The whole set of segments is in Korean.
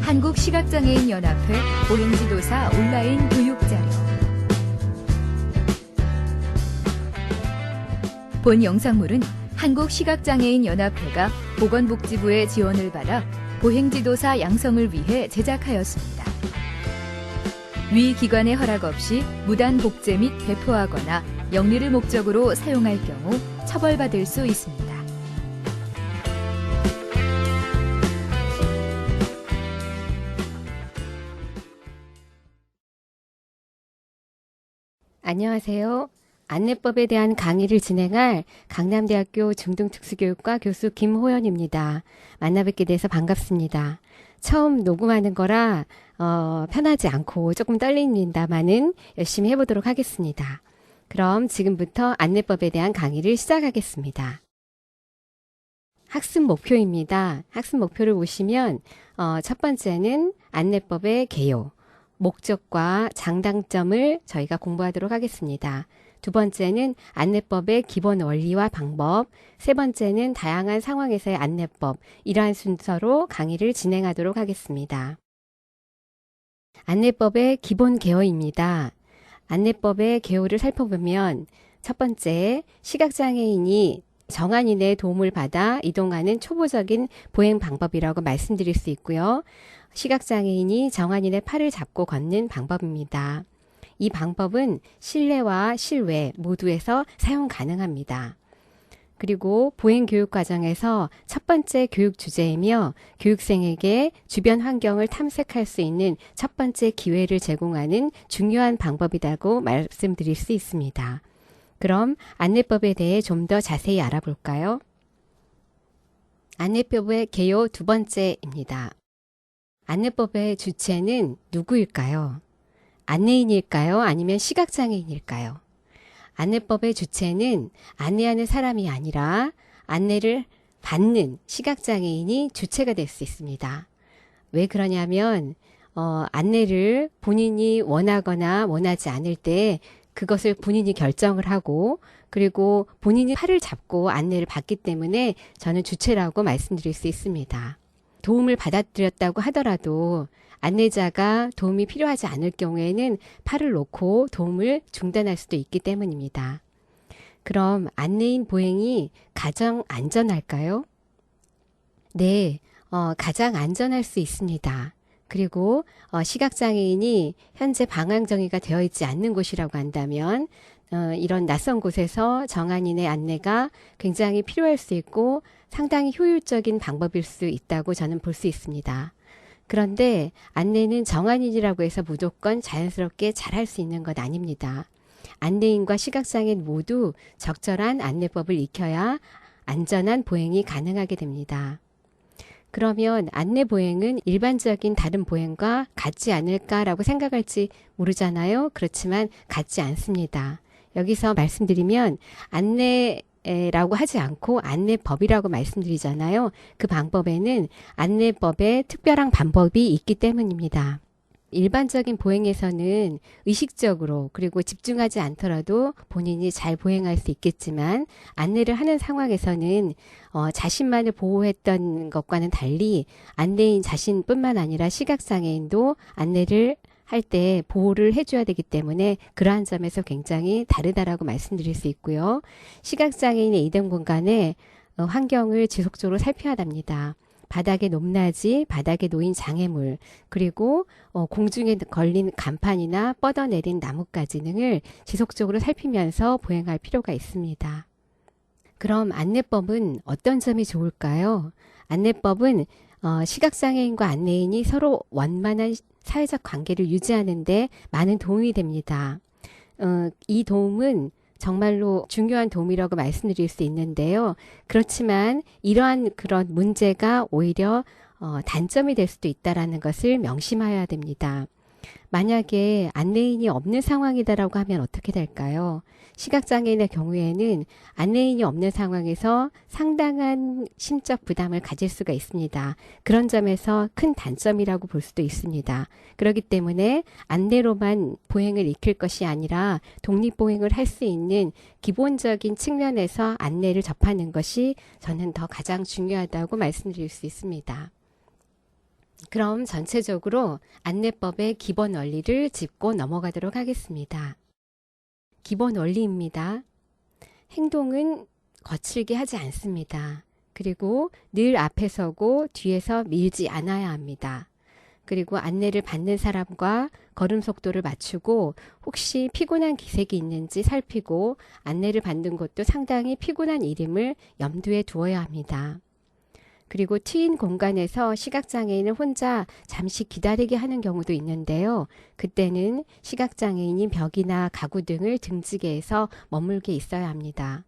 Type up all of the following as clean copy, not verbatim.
한국시각장애인연합회 보행지도사 온라인 교육자료. 본 영상물은 한국시각장애인연합회가 보건복지부의 지원을 받아 보행지도사 양성을 위해 제작하였습니다. 위 기관의 허락 없이 무단 복제 및 배포하거나 영리를 목적으로 사용할 경우 처벌받을 수 있습니다. 안녕하세요. 안내법에 대한 강의를 진행할 강남대학교 중등특수교육과 교수 김호연입니다. 만나뵙게 돼서 반갑습니다. 처음 녹음하는 거라 편하지 않고 조금 떨립니다만은 열심히 해보도록 하겠습니다. 그럼 지금부터 안내법에 대한 강의를 시작하겠습니다. 학습 목표입니다. 학습 목표를 보시면 첫 번째는 안내법의 개요, 목적과 장단점을 저희가 공부하도록 하겠습니다. 두 번째는 안내법의 기본 원리와 방법, 세 번째는 다양한 상황에서의 안내법, 이러한 순서로 강의를 진행하도록 하겠습니다. 안내법의 기본 개요입니다. 안내법의 개요를 살펴보면 첫 번째, 시각장애인이 정한인의 도움을 받아 이동하는 초보적인 보행 방법이라고 말씀드릴 수 있고요. 시각장애인이 정한인의 팔을 잡고 걷는 방법입니다. 이 방법은 실내와 실외 모두에서 사용 가능합니다. 그리고 보행교육 과정에서 첫 번째 교육 주제이며 교육생에게 주변 환경을 탐색할 수 있는 첫 번째 기회를 제공하는 중요한 방법이라고 말씀드릴 수 있습니다. 그럼 안내법에 대해 좀 더 자세히 알아볼까요? 안내법의 개요 두 번째입니다. 안내법의 주체는 누구일까요? 안내인일까요? 아니면 시각장애인일까요? 안내법의 주체는 안내하는 사람이 아니라 안내를 받는 시각장애인이 주체가 될 수 있습니다. 왜 그러냐면 안내를 본인이 원하거나 원하지 않을 때 그것을 본인이 결정을 하고 그리고 본인이 팔을 잡고 안내를 받기 때문에 저는 주체라고 말씀드릴 수 있습니다. 도움을 받아들였다고 하더라도 안내자가 도움이 필요하지 않을 경우에는 팔을 놓고 도움을 중단할 수도 있기 때문입니다. 그럼 안내인 보행이 가장 안전할까요? 네, 가장 안전할 수 있습니다. 그리고 시각장애인이 현재 방향정의가 되어 있지 않는 곳이라고 한다면 이런 낯선 곳에서 정한인의 안내가 굉장히 필요할 수 있고 상당히 효율적인 방법일 수 있다고 저는 볼 수 있습니다. 그런데 안내는 정한인이라고 해서 무조건 자연스럽게 잘할 수 있는 건 아닙니다. 안내인과 시각장애인 모두 적절한 안내법을 익혀야 안전한 보행이 가능하게 됩니다. 그러면 안내 보행은 일반적인 다른 보행과 같지 않을까라고 생각할지 모르잖아요. 그렇지만 같지 않습니다. 여기서 말씀드리면 안내라고 하지 않고 안내법이라고 말씀드리잖아요. 그 방법에는 안내법에 특별한 방법이 있기 때문입니다. 일반적인 보행에서는 의식적으로 그리고 집중하지 않더라도 본인이 잘 보행할 수 있겠지만 안내를 하는 상황에서는 자신만을 보호했던 것과는 달리 안내인 자신뿐만 아니라 시각장애인도 안내를 할 때 보호를 해줘야 되기 때문에 그러한 점에서 굉장히 다르다라고 말씀드릴 수 있고요. 시각장애인의 이동 공간의 환경을 지속적으로 살펴야 합니다. 바닥의 높낮이, 바닥에 놓인 장애물, 그리고 공중에 걸린 간판이나 뻗어내린 나뭇가지 등을 지속적으로 살피면서 보행할 필요가 있습니다. 그럼 안내법은 어떤 점이 좋을까요? 안내법은 시각장애인과 안내인이 서로 원만한 사회적 관계를 유지하는 데 많은 도움이 됩니다. 이 도움은 정말로 중요한 도움이라고 말씀드릴 수 있는데요. 그렇지만 이러한 그런 문제가 오히려 단점이 될 수도 있다는 것을 명심해야 됩니다. 만약에 안내인이 없는 상황이다라고 하면 어떻게 될까요? 시각장애인의 경우에는 안내인이 없는 상황에서 상당한 심적 부담을 가질 수가 있습니다. 그런 점에서 큰 단점이라고 볼 수도 있습니다. 그렇기 때문에 안내로만 보행을 익힐 것이 아니라 독립보행을 할 수 있는 기본적인 측면에서 안내를 접하는 것이 저는 더 가장 중요하다고 말씀드릴 수 있습니다. 그럼 전체적으로 안내법의 기본 원리를 짚고 넘어가도록 하겠습니다. 기본 원리입니다. 행동은 거칠게 하지 않습니다. 그리고 늘 앞에 서고 뒤에서 밀지 않아야 합니다. 그리고 안내를 받는 사람과 걸음 속도를 맞추고 혹시 피곤한 기색이 있는지 살피고 안내를 받는 것도 상당히 피곤한 일임을 염두에 두어야 합니다. 그리고 트인 공간에서 시각장애인을 혼자 잠시 기다리게 하는 경우도 있는데요. 그때는 시각장애인이 벽이나 가구 등을 등지게 해서 머물게 있어야 합니다.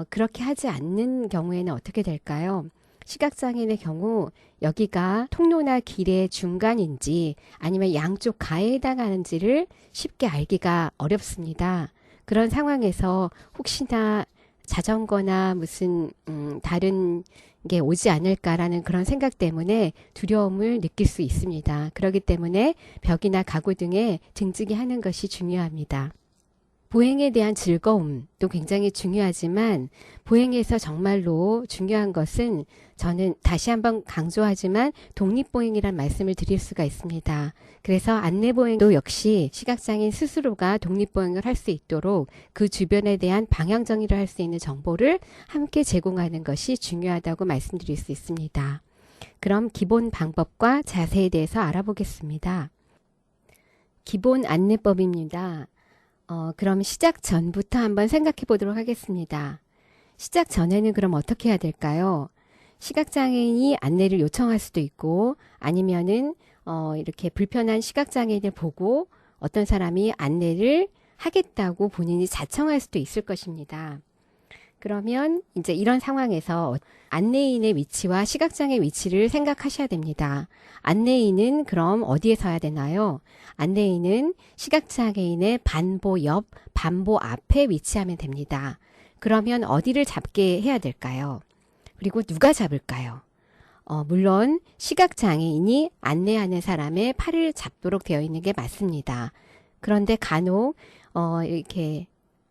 그렇게 하지 않는 경우에는 어떻게 될까요? 시각장애인의 경우 여기가 통로나 길의 중간인지 아니면 양쪽 가에 해당하는지를 쉽게 알기가 어렵습니다. 그런 상황에서 혹시나 자전거나 무슨 다른 게 오지 않을까라는 그런 생각 때문에 두려움을 느낄 수 있습니다. 그렇기 때문에 벽이나 가구 등에 등지게 하는 것이 중요합니다. 보행에 대한 즐거움도 굉장히 중요하지만 보행에서 정말로 중요한 것은 저는 다시 한번 강조하지만 독립보행이란 말씀을 드릴 수가 있습니다. 그래서 안내보행도 역시 시각장애인 스스로가 독립보행을 할 수 있도록 그 주변에 대한 방향정의를 할 수 있는 정보를 함께 제공하는 것이 중요하다고 말씀드릴 수 있습니다. 그럼 기본 방법과 자세에 대해서 알아보겠습니다. 기본 안내법입니다. 그럼 시작 전부터 한번 생각해 보도록 하겠습니다. 시작 전에는 그럼 어떻게 해야 될까요? 시각장애인이 안내를 요청할 수도 있고 아니면은 이렇게 불편한 시각장애인을 보고 어떤 사람이 안내를 하겠다고 본인이 자청할 수도 있을 것입니다. 그러면 이제 이런 상황에서 안내인의 위치와 시각장애 위치를 생각하셔야 됩니다. 안내인은 그럼 어디에 서야 되나요? 안내인은 시각장애인의 반보 옆, 반보 앞에 위치하면 됩니다. 그러면 어디를 잡게 해야 될까요? 그리고 누가 잡을까요? 물론 시각장애인이 안내하는 사람의 팔을 잡도록 되어 있는 게 맞습니다. 그런데 간혹 이렇게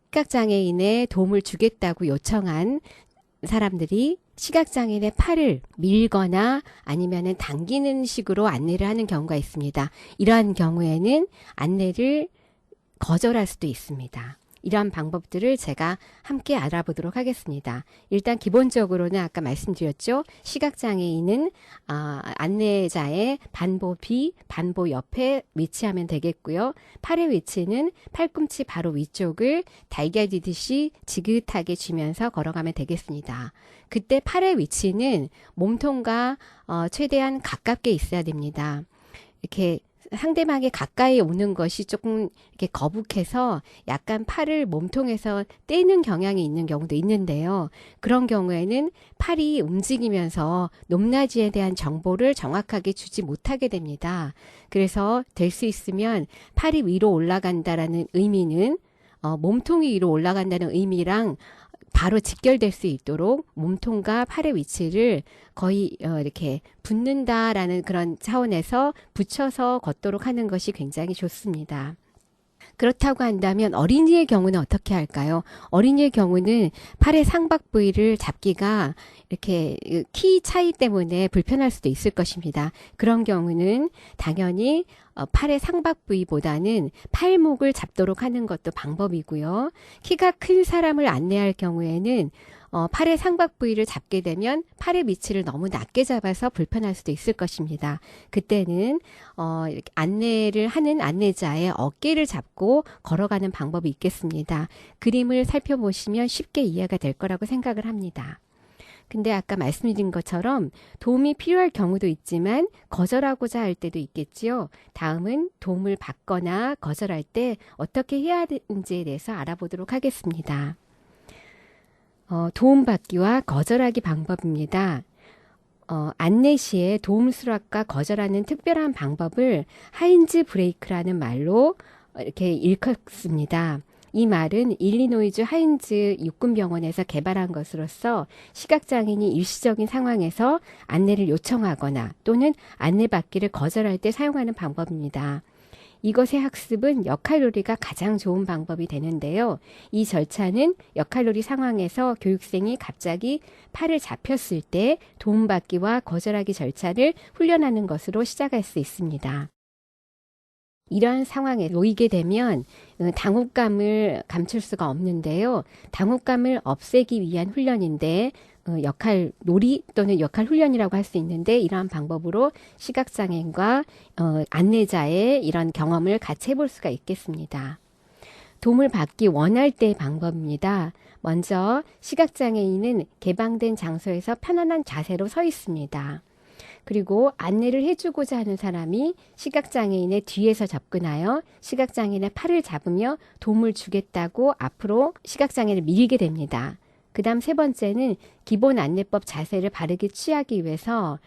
시각장애인의 도움을 주겠다고 요청한 사람들이 시각장애인의 팔을 밀거나 아니면은 당기는 식으로 안내를 하는 경우가 있습니다. 이러한 경우에는 안내를 거절할 수도 있습니다. 이러한 방법들을 제가 함께 알아보도록 하겠습니다. 일단 기본적으로는 아까 말씀드렸죠. 시각장애인은 안내자의 반보 뒤, 반보 옆에 위치하면 되겠고요. 팔의 위치는 팔꿈치 바로 위쪽을 달걀 뒤듯이 지긋하게 쥐면서 걸어가면 되겠습니다. 그때 팔의 위치는 몸통과 최대한 가깝게 있어야 됩니다. 이렇게 상대방이 가까이 오는 것이 조금 이렇게 거북해서 약간 팔을 몸통에서 떼는 경향이 있는 경우도 있는데요. 그런 경우에는 팔이 움직이면서 높낮이에 대한 정보를 정확하게 주지 못하게 됩니다. 그래서 될 수 있으면 팔이 위로 올라간다라는 의미는 몸통이 위로 올라간다는 의미랑 바로 직결될 수 있도록 몸통과 팔의 위치를 거의 이렇게 붙는다라는 그런 차원에서 붙여서 걷도록 하는 것이 굉장히 좋습니다. 그렇다고 한다면 어린이의 경우는 어떻게 할까요? 어린이의 경우는 팔의 상박 부위를 잡기가 이렇게 키 차이 때문에 불편할 수도 있을 것입니다. 그런 경우는 당연히 팔의 상박 부위보다는 팔목을 잡도록 하는 것도 방법이고요. 키가 큰 사람을 안내할 경우에는 팔의 상박 부위를 잡게 되면 팔의 위치를 너무 낮게 잡아서 불편할 수도 있을 것입니다. 그때는 이렇게 안내를 하는 안내자의 어깨를 잡고 걸어가는 방법이 있겠습니다. 그림을 살펴보시면 쉽게 이해가 될 거라고 생각을 합니다. 근데 아까 말씀드린 것처럼 도움이 필요할 경우도 있지만 거절하고자 할 때도 있겠지요. 다음은 도움을 받거나 거절할 때 어떻게 해야 하는지에 대해서 알아보도록 하겠습니다. 도움받기와 거절하기 방법입니다. 안내 시에 도움 수락과 거절하는 특별한 방법을 하인즈 브레이크라는 말로 이렇게 일컫습니다. 이 말은 일리노이주 하인즈 육군병원에서 개발한 것으로서 시각장애인이 일시적인 상황에서 안내를 요청하거나 또는 안내받기를 거절할 때 사용하는 방법입니다. 이것의 학습은 역할놀이가 가장 좋은 방법이 되는데요. 이 절차는 역할놀이 상황에서 교육생이 갑자기 팔을 잡혔을 때 도움받기와 거절하기 절차를 훈련하는 것으로 시작할 수 있습니다. 이러한 상황에 놓이게 되면 당혹감을 감출 수가 없는데요. 당혹감을 없애기 위한 훈련인데 역할 놀이 또는 역할 훈련이라고 할 수 있는데 이러한 방법으로 시각장애인과 안내자의 이런 경험을 같이 해볼 수가 있겠습니다. 도움을 받기 원할 때의 방법입니다. 먼저 시각장애인은 개방된 장소에서 편안한 자세로 서 있습니다. 그리고 안내를 해주고자 하는 사람이 시각장애인의 뒤에서 접근하여 시각장애인의 팔을 잡으며 도움을 주겠다고 앞으로 시각장애인을 밀게 됩니다. 그 다음 세 번째는 기본 안내법 자세를 바르게 취하기 위해서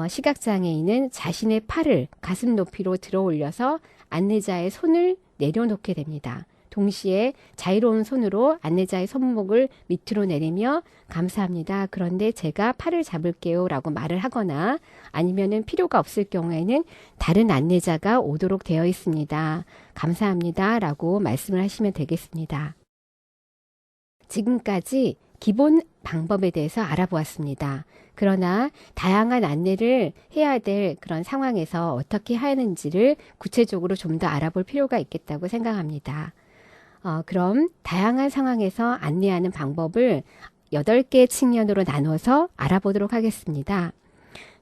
시각장애인은 자신의 팔을 가슴 높이로 들어 올려서 안내자의 손을 내려놓게 됩니다. 동시에 자유로운 손으로 안내자의 손목을 밑으로 내리며 감사합니다. 그런데 제가 팔을 잡을게요 라고 말을 하거나 아니면은 필요가 없을 경우에는 다른 안내자가 오도록 되어 있습니다. 감사합니다 라고 말씀을 하시면 되겠습니다. 지금까지 기본 방법에 대해서 알아보았습니다. 그러나 다양한 안내를 해야 될 그런 상황에서 어떻게 하는지를 구체적으로 좀 더 알아볼 필요가 있겠다고 생각합니다. 그럼 다양한 상황에서 안내하는 방법을 8개의 측면으로 나눠서 알아보도록 하겠습니다.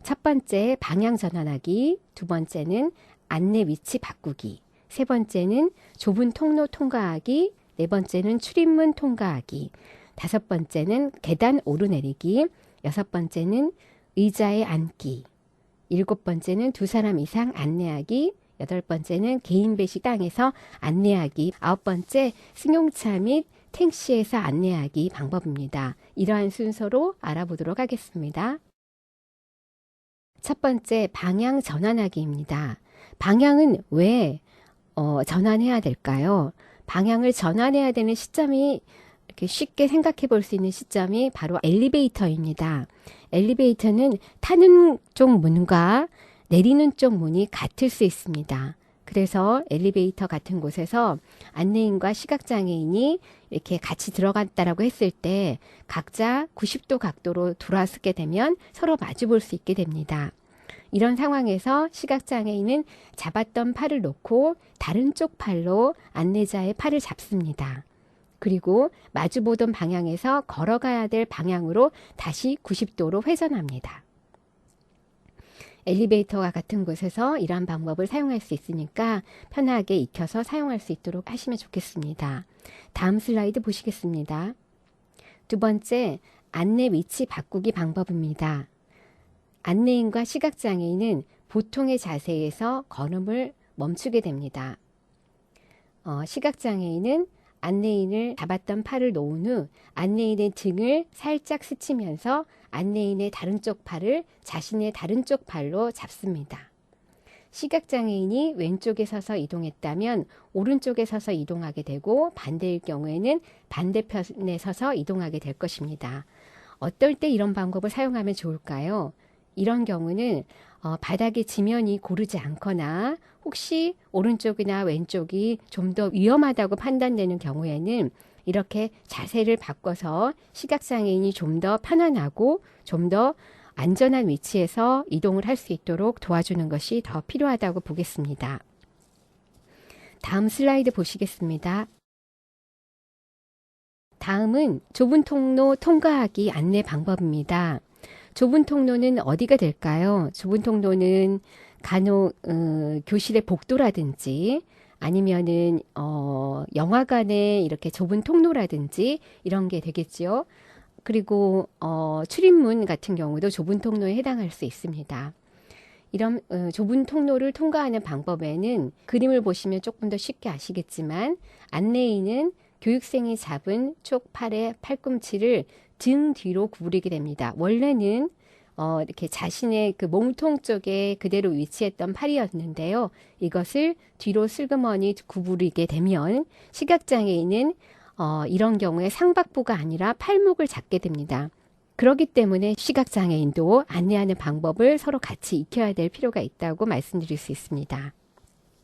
첫 번째, 방향 전환하기. 두 번째는 안내 위치 바꾸기. 세 번째는 좁은 통로 통과하기. 네 번째는 출입문 통과하기. 다섯 번째는 계단 오르내리기. 여섯 번째는 의자에 앉기. 일곱 번째는 2사람 이상 안내하기. 여덟 번째는 개인 배식당에서 안내하기. 아홉 번째, 승용차 및 택시에서 안내하기 방법입니다. 이러한 순서로 알아보도록 하겠습니다. 첫 번째, 방향 전환하기입니다. 방향은 왜 전환해야 될까요? 방향을 전환해야 되는 시점이 이렇게 쉽게 생각해 볼 수 있는 시점이 바로 엘리베이터입니다. 엘리베이터는 타는 쪽 문과 내리는 쪽 문이 같을 수 있습니다. 그래서 엘리베이터 같은 곳에서 안내인과 시각장애인이 이렇게 같이 들어갔다라고 했을 때 각자 90도 각도로 돌아서게 되면 서로 마주 볼 수 있게 됩니다. 이런 상황에서 시각장애인은 잡았던 팔을 놓고 다른 쪽 팔로 안내자의 팔을 잡습니다. 그리고 마주보던 방향에서 걸어가야 될 방향으로 다시 90도로 회전합니다. 엘리베이터와 같은 곳에서 이러한 방법을 사용할 수 있으니까 편하게 익혀서 사용할 수 있도록 하시면 좋겠습니다. 다음 슬라이드 보시겠습니다. 두 번째, 안내 위치 바꾸기 방법입니다. 안내인과 시각장애인은 보통의 자세에서 걸음을 멈추게 됩니다. 시각장애인은 안내인을 잡았던 팔을 놓은 후 안내인의 등을 살짝 스치면서 안내인의 다른 쪽 팔을 자신의 다른 쪽 팔로 잡습니다. 시각장애인이 왼쪽에 서서 이동했다면 오른쪽에 서서 이동하게 되고 반대일 경우에는 반대편에 서서 이동하게 될 것입니다. 어떨 때 이런 방법을 사용하면 좋을까요? 이런 경우는 바닥의 지면이 고르지 않거나 혹시 오른쪽이나 왼쪽이 좀 더 위험하다고 판단되는 경우에는 이렇게 자세를 바꿔서 시각장애인이 좀 더 편안하고 좀 더 안전한 위치에서 이동을 할 수 있도록 도와주는 것이 더 필요하다고 보겠습니다. 다음 슬라이드 보시겠습니다. 다음은 좁은 통로 통과하기 안내 방법입니다. 좁은 통로는 어디가 될까요? 좁은 통로는 간혹 교실의 복도라든지 아니면은 영화관에 이렇게 좁은 통로라든지 이런 게 되겠죠. 그리고 출입문 같은 경우도 좁은 통로에 해당할 수 있습니다. 이런 좁은 통로를 통과하는 방법에는 그림을 보시면 조금 더 쉽게 아시겠지만 안내인은 교육생이 잡은 쪽 팔의 팔꿈치를 등 뒤로 구부리게 됩니다. 원래는 이렇게 자신의 그 몸통 쪽에 그대로 위치했던 팔이었는데요. 이것을 뒤로 슬그머니 구부리게 되면 시각장애인은 이런 경우에 상박부가 아니라 팔목을 잡게 됩니다. 그렇기 때문에 시각장애인도 안내하는 방법을 서로 같이 익혀야 될 필요가 있다고 말씀드릴 수 있습니다.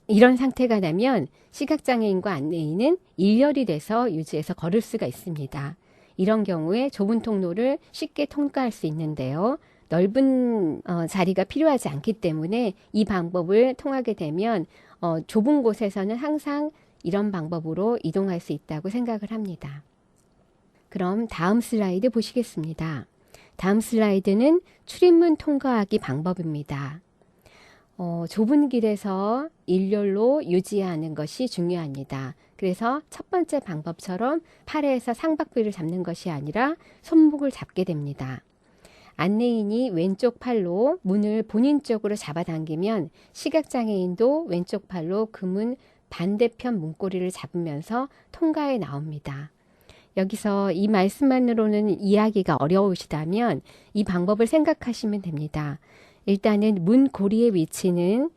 이런 상태가 나면 시각장애인과 안내인은 일렬이 돼서 유지해서 걸을 수가 있습니다. 이런 경우에 좁은 통로를 쉽게 통과할 수 있는데요. 넓은 자리가 필요하지 않기 때문에 이 방법을 통하게 되면 좁은 곳에서는 항상 이런 방법으로 이동할 수 있다고 생각을 합니다. 그럼 다음 슬라이드 보시겠습니다. 다음 슬라이드는 출입문 통과하기 방법입니다. 좁은 길에서 일렬로 유지하는 것이 중요합니다. 그래서 첫 번째 방법처럼 팔에서 쌍박비를 잡는 것이 아니라 손목을 잡게 됩니다. 안내인이 왼쪽 팔로 문을 본인 쪽으로 잡아당기면 시각장애인도 왼쪽 팔로 그 문 반대편 문고리를 잡으면서 통과해 나옵니다. 여기서 이 말씀만으로는 이해하기가 어려우시다면 이 방법을 생각하시면 됩니다. 일단은 문 고리의 위치는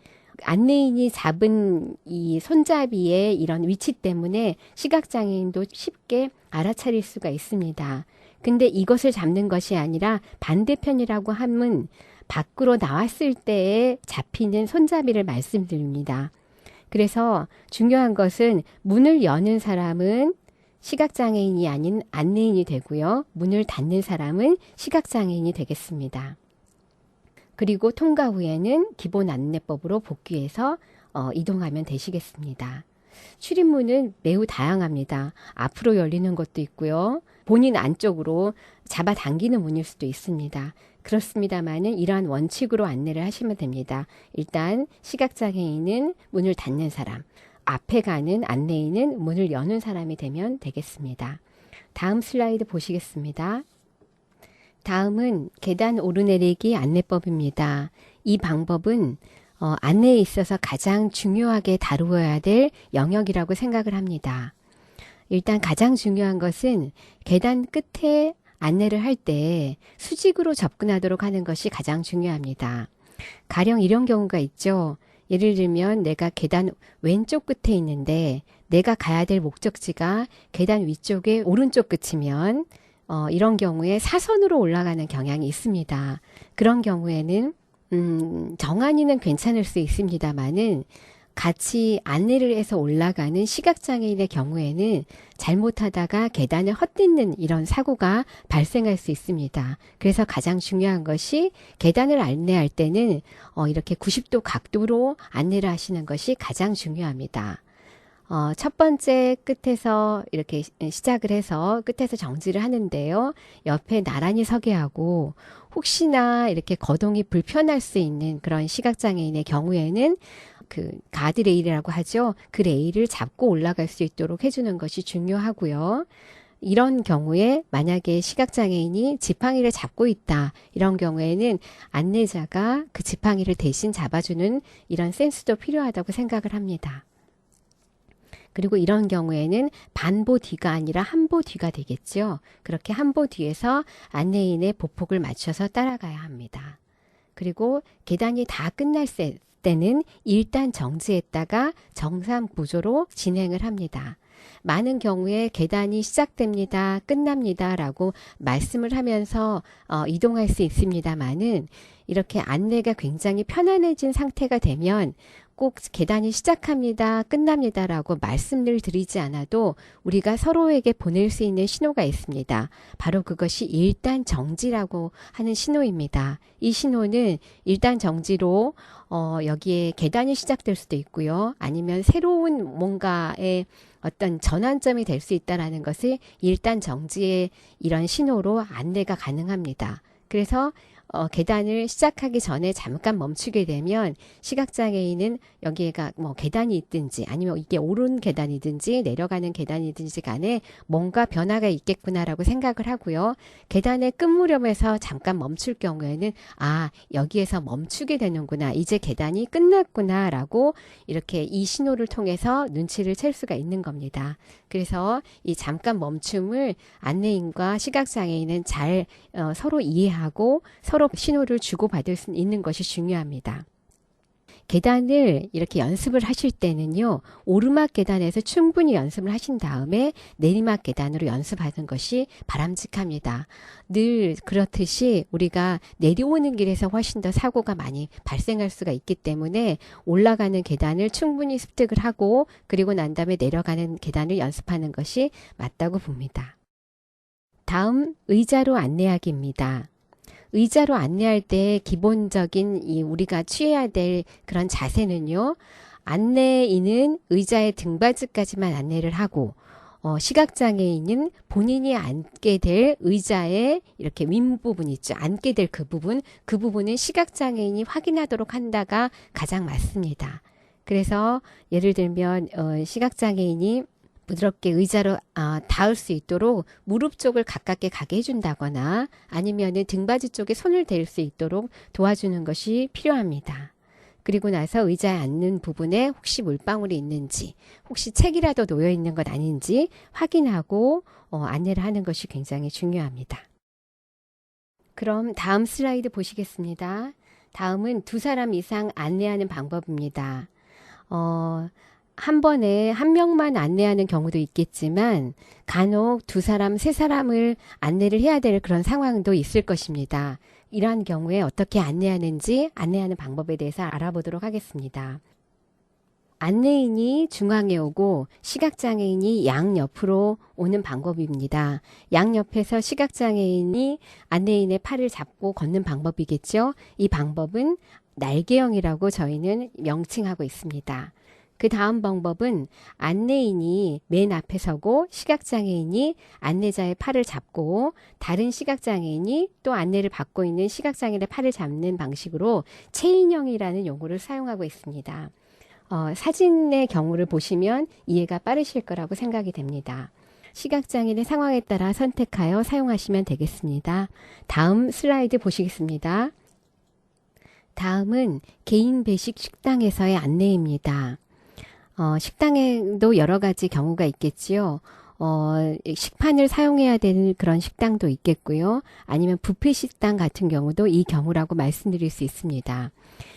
안내인이 잡은 이 손잡이의 이런 위치 때문에 시각장애인도 쉽게 알아차릴 수가 있습니다. 근데 이것을 잡는 것이 아니라 반대편이라고 하면 밖으로 나왔을 때에 잡히는 손잡이를 말씀드립니다. 그래서 중요한 것은 문을 여는 사람은 시각장애인이 아닌 안내인이 되고요. 문을 닫는 사람은 시각장애인이 되겠습니다. 그리고 통과 후에는 기본 안내법으로 복귀해서 이동하면 되시겠습니다. 출입문은 매우 다양합니다. 앞으로 열리는 것도 있고요. 본인 안쪽으로 잡아당기는 문일 수도 있습니다. 그렇습니다만은 이러한 원칙으로 안내를 하시면 됩니다. 일단 시각장애인은 문을 닫는 사람, 앞에 가는 안내인은 문을 여는 사람이 되면 되겠습니다. 다음 슬라이드 보시겠습니다. 다음은 계단 오르내리기 안내법입니다. 이 방법은 안내에 있어서 가장 중요하게 다루어야 될 영역이라고 생각을 합니다. 일단 가장 중요한 것은 계단 끝에 안내를 할 때 수직으로 접근하도록 하는 것이 가장 중요합니다. 가령 이런 경우가 있죠. 예를 들면 내가 계단 왼쪽 끝에 있는데 내가 가야 될 목적지가 계단 위쪽의 오른쪽 끝이면 이런 경우에 사선으로 올라가는 경향이 있습니다. 그런 경우에는 정한이는 괜찮을 수 있습니다만은 같이 안내를 해서 올라가는 시각장애인의 경우에는 잘못하다가 계단을 헛딛는 이런 사고가 발생할 수 있습니다. 그래서 가장 중요한 것이 계단을 안내할 때는 이렇게 90도 각도로 안내를 하시는 것이 가장 중요합니다. 첫 번째 끝에서 이렇게 시작을 해서 끝에서 정지를 하는데요. 옆에 나란히 서게 하고 혹시나 이렇게 거동이 불편할 수 있는 그런 시각장애인의 경우에는 그 가드레일이라고 하죠. 그 레일을 잡고 올라갈 수 있도록 해주는 것이 중요하고요. 이런 경우에 만약에 시각장애인이 지팡이를 잡고 있다. 이런 경우에는 안내자가 그 지팡이를 대신 잡아주는 이런 센스도 필요하다고 생각을 합니다. 그리고 이런 경우에는 반보 뒤가 아니라 한보 뒤가 되겠죠. 그렇게 한보 뒤에서 안내인의 보폭을 맞춰서 따라가야 합니다. 그리고 계단이 다 끝날 때는 일단 정지했다가 정상 구조로 진행을 합니다. 많은 경우에 계단이 시작됩니다, 끝납니다 라고 말씀을 하면서 이동할 수 있습니다만은 이렇게 안내가 굉장히 편안해진 상태가 되면 꼭 계단이 시작합니다, 끝납니다 라고 말씀을 드리지 않아도 우리가 서로에게 보낼 수 있는 신호가 있습니다. 바로 그것이 일단 정지라고 하는 신호입니다. 이 신호는 일단 정지로 여기에 계단이 시작될 수도 있고요. 아니면 새로운 뭔가의 어떤 전환점이 될 수 있다는 것을 일단 정지의 이런 신호로 안내가 가능합니다. 그래서 계단을 시작하기 전에 잠깐 멈추게 되면 시각장애인은 여기에가 뭐 계단이 있든지 아니면 이게 오른 계단이든지 내려가는 계단이든지 간에 뭔가 변화가 있겠구나라고 생각을 하고요. 계단의 끝 무렵에서 잠깐 멈출 경우에는 여기에서 멈추게 되는구나. 이제 계단이 끝났구나 라고 이렇게 이 신호를 통해서 눈치를 챌 수가 있는 겁니다. 그래서 이 잠깐 멈춤을 안내인과 시각장애인은 잘 서로 이해하고 서로 신호를 주고받을 수 있는 것이 중요합니다. 계단을 이렇게 연습을 하실 때는요, 오르막 계단에서 충분히 연습을 하신 다음에 내리막 계단으로 연습하는 것이 바람직합니다. 늘 그렇듯이 우리가 내려오는 길에서 훨씬 더 사고가 많이 발생할 수가 있기 때문에 올라가는 계단을 충분히 습득을 하고 그리고 난 다음에 내려가는 계단을 연습하는 것이 맞다고 봅니다. 다음, 의자로 안내하기입니다. 의자로 안내할 때 기본적인 우리가 취해야 될 그런 자세는요. 안내인은 의자의 등받이까지만 안내를 하고 시각장애인은 본인이 앉게 될 의자의 이렇게 윗부분 있죠. 앉게 될 그 부분은 시각장애인이 확인하도록 한다가 가장 맞습니다. 그래서 예를 들면 시각장애인이 부드럽게 의자로 닿을 수 있도록 무릎 쪽을 가깝게 가게 해준다거나 아니면은 등받이 쪽에 손을 댈 수 있도록 도와주는 것이 필요합니다. 그리고 나서 의자에 앉는 부분에 혹시 물방울이 있는지, 혹시 책이라도 놓여 있는 것 아닌지 확인하고 안내를 하는 것이 굉장히 중요합니다. 그럼 다음 슬라이드 보시겠습니다. 다음은 2사람 이상 안내하는 방법입니다. 한 번에 한 명만 안내하는 경우도 있겠지만 간혹 2사람, 3사람을 안내를 해야 될 그런 상황도 있을 것입니다. 이러한 경우에 어떻게 안내하는지 안내하는 방법에 대해서 알아보도록 하겠습니다. 안내인이 중앙에 오고 시각장애인이 양옆으로 오는 방법입니다. 양옆에서 시각장애인이 안내인의 팔을 잡고 걷는 방법이겠죠. 이 방법은 날개형이라고 저희는 명칭하고 있습니다. 그 다음 방법은 안내인이 맨 앞에 서고 시각장애인이 안내자의 팔을 잡고 다른 시각장애인이 또 안내를 받고 있는 시각장애인의 팔을 잡는 방식으로 체인형이라는 용어를 사용하고 있습니다. 사진의 경우를 보시면 이해가 빠르실 거라고 생각이 됩니다. 시각장애인의 상황에 따라 선택하여 사용하시면 되겠습니다. 다음 슬라이드 보시겠습니다. 다음은 개인 배식 식당에서의 안내입니다. 식당에도 여러 가지 경우가 있겠지요. 식판을 사용해야 되는 그런 식당도 있겠고요. 아니면 뷔페 식당 같은 경우도 이 경우라고 말씀드릴 수 있습니다.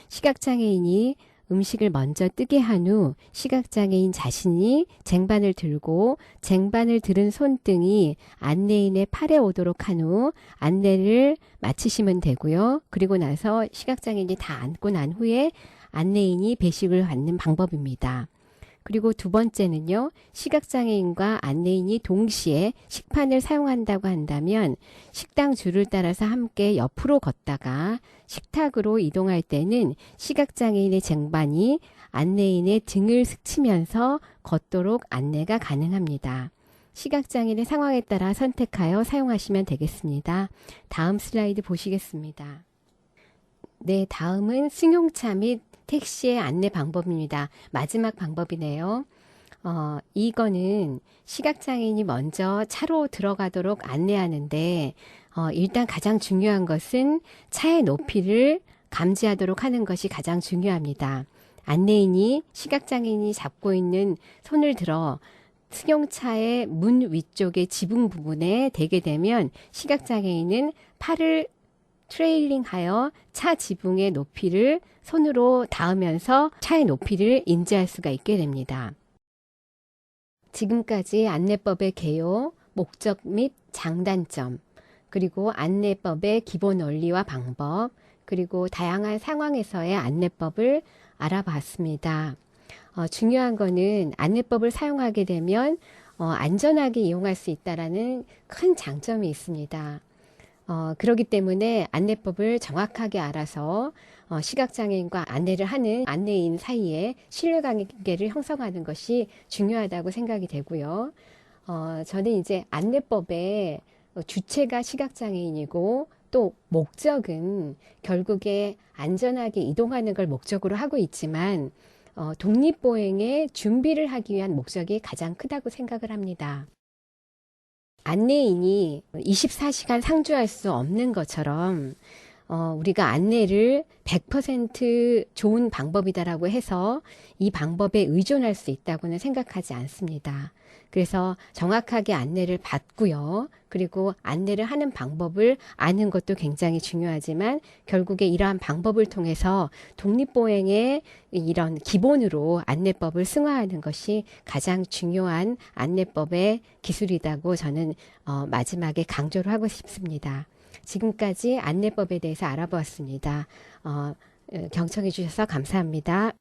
시각장애인이 음식을 먼저 뜨게 한 후 시각장애인 자신이 쟁반을 들고 쟁반을 들은 손등이 안내인의 팔에 오도록 한 후 안내를 마치시면 되고요. 그리고 나서 시각장애인이 다 앉고 난 후에 안내인이 배식을 받는 방법입니다. 그리고 2번째는요. 시각장애인과 안내인이 동시에 식판을 사용한다고 한다면 식당 줄을 따라서 함께 옆으로 걷다가 식탁으로 이동할 때는 시각장애인의 쟁반이 안내인의 등을 스치면서 걷도록 안내가 가능합니다. 시각장애인의 상황에 따라 선택하여 사용하시면 되겠습니다. 다음 슬라이드 보시겠습니다. 네, 다음은 승용차 및 택시의 안내 방법입니다. 마지막 방법이네요. 이거는 시각장애인이 먼저 차로 들어가도록 안내하는데 일단 가장 중요한 것은 차의 높이를 감지하도록 하는 것이 가장 중요합니다. 안내인이 시각장애인이 잡고 있는 손을 들어 승용차의 문 위쪽의 지붕 부분에 대게 되면 시각장애인은 팔을 트레일링하여 차 지붕의 높이를 손으로 닿으면서 차의 높이를 인지할 수가 있게 됩니다. 지금까지 안내법의 개요, 목적 및 장단점, 그리고 안내법의 기본 원리와 방법, 그리고 다양한 상황에서의 안내법을 알아봤습니다. 중요한 거는 안내법을 사용하게 되면 안전하게 이용할 수 있다는 큰 장점이 있습니다. 그렇기 때문에 안내법을 정확하게 알아서 시각장애인과 안내를 하는 안내인 사이에 신뢰관계를 형성하는 것이 중요하다고 생각이 되고요. 저는 이제 안내법의 주체가 시각장애인이고 또 목적은 결국에 안전하게 이동하는 걸 목적으로 하고 있지만 독립보행의 준비를 하기 위한 목적이 가장 크다고 생각을 합니다. 안내인이 24시간 상주할 수 없는 것처럼 우리가 안내를 100% 좋은 방법이다라고 해서 이 방법에 의존할 수 있다고는 생각하지 않습니다. 그래서 정확하게 안내를 받고요. 그리고 안내를 하는 방법을 아는 것도 굉장히 중요하지만 결국에 이러한 방법을 통해서 독립보행의 이런 기본으로 안내법을 승화하는 것이 가장 중요한 안내법의 기술이라고 저는 마지막에 강조를 하고 싶습니다. 지금까지 안내법에 대해서 알아보았습니다. 경청해 주셔서 감사합니다.